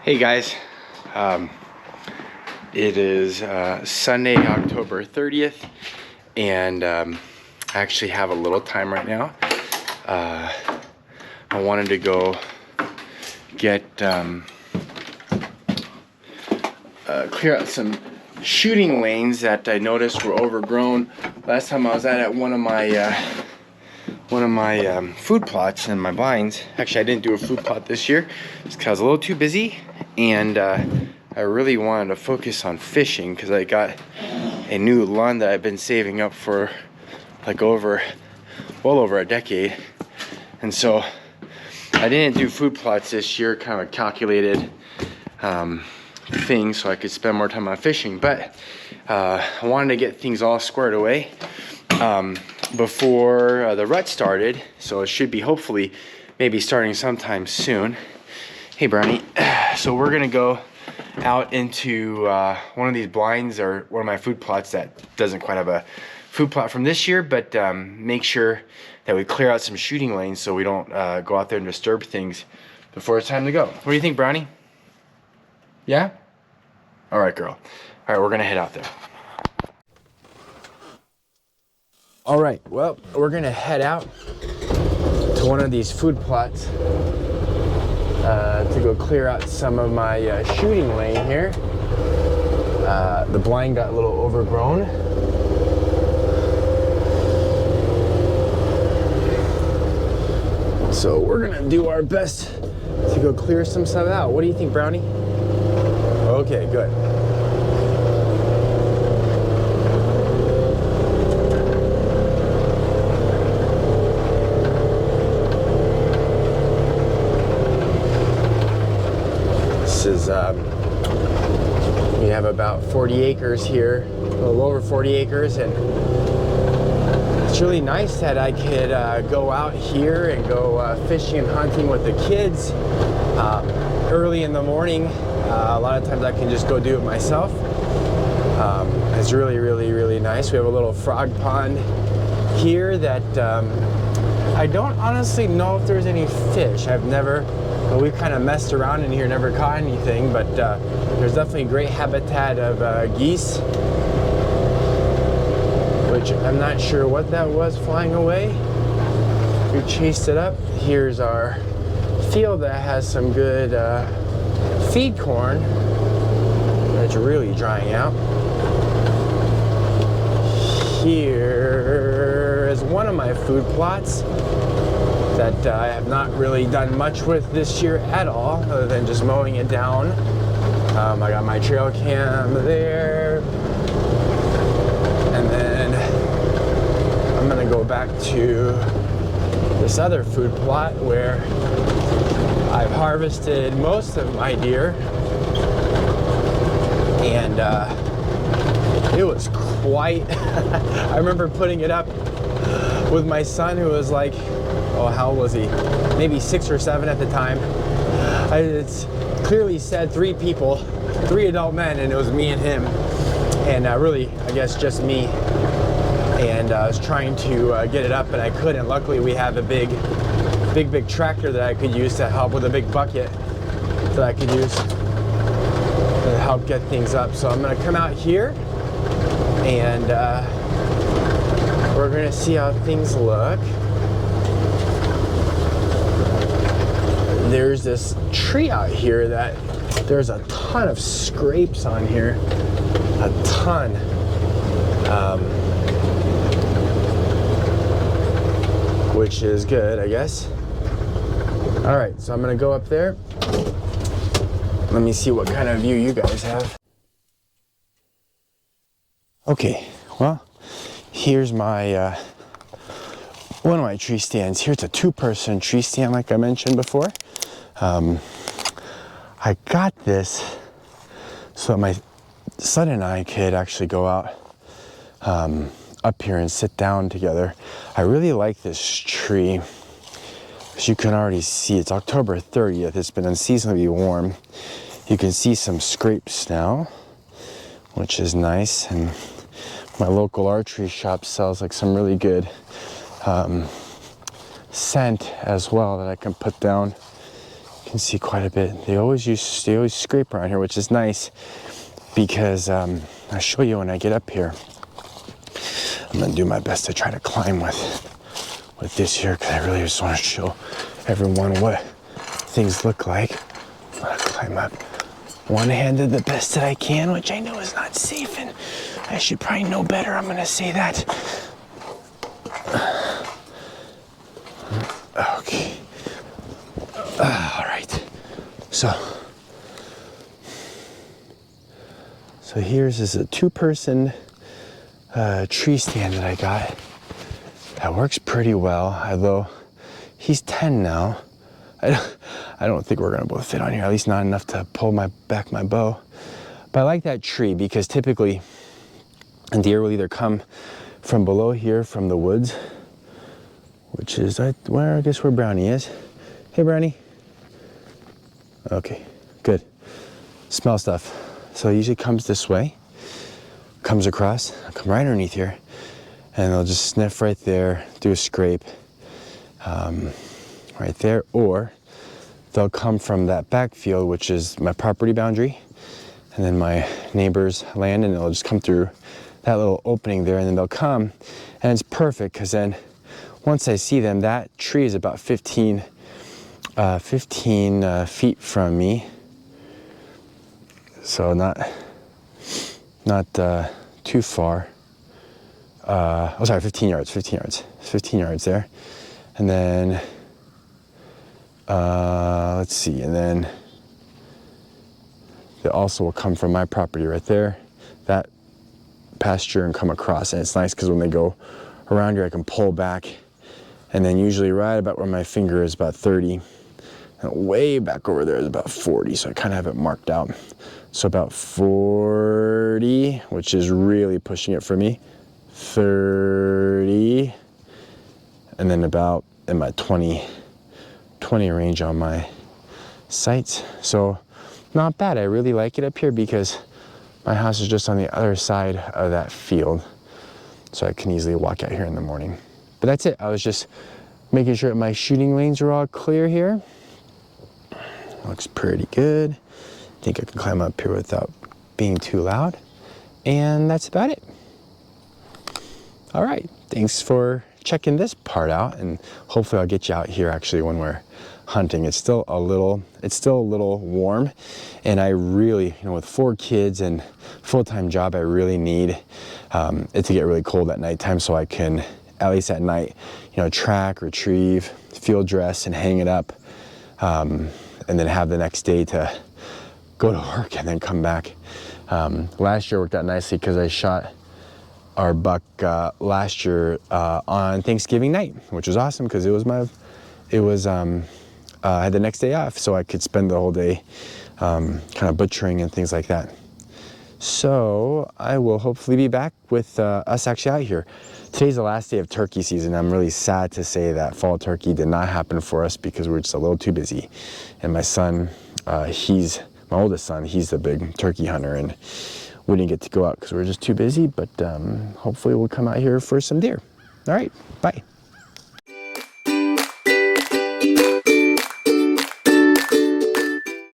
Hey guys, it is Sunday, October 30th, and I actually have a little time right now. I wanted to go get clear out some shooting lanes that I noticed were overgrown. Last time I was at one of my food plots in my blinds. Actually, I didn't do a food plot this year just because I was a little too busy, and I really wanted to focus on fishing because I got a new lund that I've been saving up for like well over a decade. And so I didn't do food plots this year, kind of a calculated thing so I could spend more time on fishing. But I wanted to get things all squared away before the rut started, so it should be hopefully maybe starting sometime soon. Hey Brownie, so we're gonna go out into one of these blinds, or one of my food plots that doesn't quite have a food plot from this year, but make sure that we clear out some shooting lanes so we don't go out there and disturb things before it's time to go. What do you think, Brownie? Yeah? All right, girl. All right, we're gonna head out there. All right, well, we're gonna head out to one of these food plots to go clear out some of my shooting lane here. The blind got a little overgrown. So we're gonna do our best to go clear some stuff out. What do you think, Brownie? Okay, good. We have about 40 acres here, a little over 40 acres, and it's really nice that I could go out here and go fishing and hunting with the kids early in the morning. A lot of times I can just go do it myself. It's really nice. We have a little frog pond here that I don't honestly know if there's any fish. Well, we've kind of messed around in here, never caught anything, but there's definitely a great habitat of geese, which I'm not sure what that was flying away. We chased it up. Here's our field that has some good feed corn that's really drying out. Here is one of my food plots that I have not really done much with this year at all, other than just mowing it down. I got my trail cam there, and then I'm gonna go back to this other food plot where I've harvested most of my deer, and it was quite I remember putting it up with my son, who was like, oh, how old was he? Maybe 6 or 7 at the time. It's clearly said 3 people, 3 adult men, and it was me and him, and really, I guess just me. And I was trying to get it up, and I couldn't. Luckily, we have a big tractor that I could use to help, with a big bucket that I could use to help get things up. So I'm gonna come out here, and we're gonna see how things look. There's this tree out here that there's a ton of scrapes on here, a ton. Which is good, I guess. All right, so I'm gonna go up there. Let me see what kind of view you guys have. Okay, well, here's my one of my tree stands. Here's a 2-person tree stand, like I mentioned before. I got this so that my son and I could actually go out up here and sit down together. I really like this tree. As you can already see, it's October 30th. It's been unseasonably warm. You can see some scrapes now, which is nice. And my local archery shop sells like some really good scent as well that I can put down can see quite a bit. They always scrape around here, which is nice because I'll show you when I get up here. I'm gonna do my best to try to climb with this here because I really just want to show everyone what things look like. I'm gonna climb up one-handed the best that I can, which I know is not safe, and I should probably know better. I'm gonna say that. Okay. All right. So here's a 2-person tree stand that I got. That works pretty well, although he's 10 now. I don't think we're gonna both fit on here, at least not enough to pull my bow. But I like that tree because typically deer will either come from below here from the woods, which is where I guess where Brownie is. Hey Brownie. Okay, good. Smell stuff. So it usually comes this way, comes across, come right underneath here, and they'll just sniff right there, do a scrape right there, or they'll come from that backfield, which is my property boundary, and then my neighbor's land, and they'll just come through that little opening there, and then they'll come, and it's perfect because then once I see them, that tree is about 15 feet from me, so not too far. Oh, sorry, 15 yards there. And then, let's see, and then they also will come from my property right there, that pasture, and come across. And it's nice because when they go around here, I can pull back, and then usually right about where my finger is, about 30, and way back over there is about 40, so I kind of have it marked out. So about 40, which is really pushing it for me, 30, and then about in my 20 range on my sights. So not bad. I really like it up here because my house is just on the other side of that field, so I can easily walk out here in the morning. But that's it. I was just making sure that my shooting lanes are all clear here. Looks pretty good. I think I can climb up here without being too loud. And that's about it. All right, thanks for checking this part out, and hopefully I'll get you out here actually when we're hunting. It's still a little warm, and I really, with 4 kids and full-time job, I really need it to get really cold at nighttime so I can, at least at night, track, retrieve, field dress, and hang it up, and then have the next day to go to work and then come back. Last year worked out nicely because I shot our buck last year on Thanksgiving night, which was awesome because I had the next day off, so I could spend the whole day kind of butchering and things like that. So I will hopefully be back with us actually out here. Today's the last day of turkey season. I'm really sad to say that fall turkey did not happen for us because we were just a little too busy. And my son, my oldest son, he's the big turkey hunter, and we didn't get to go out because we were just too busy, but hopefully we'll come out here for some deer. All right, bye.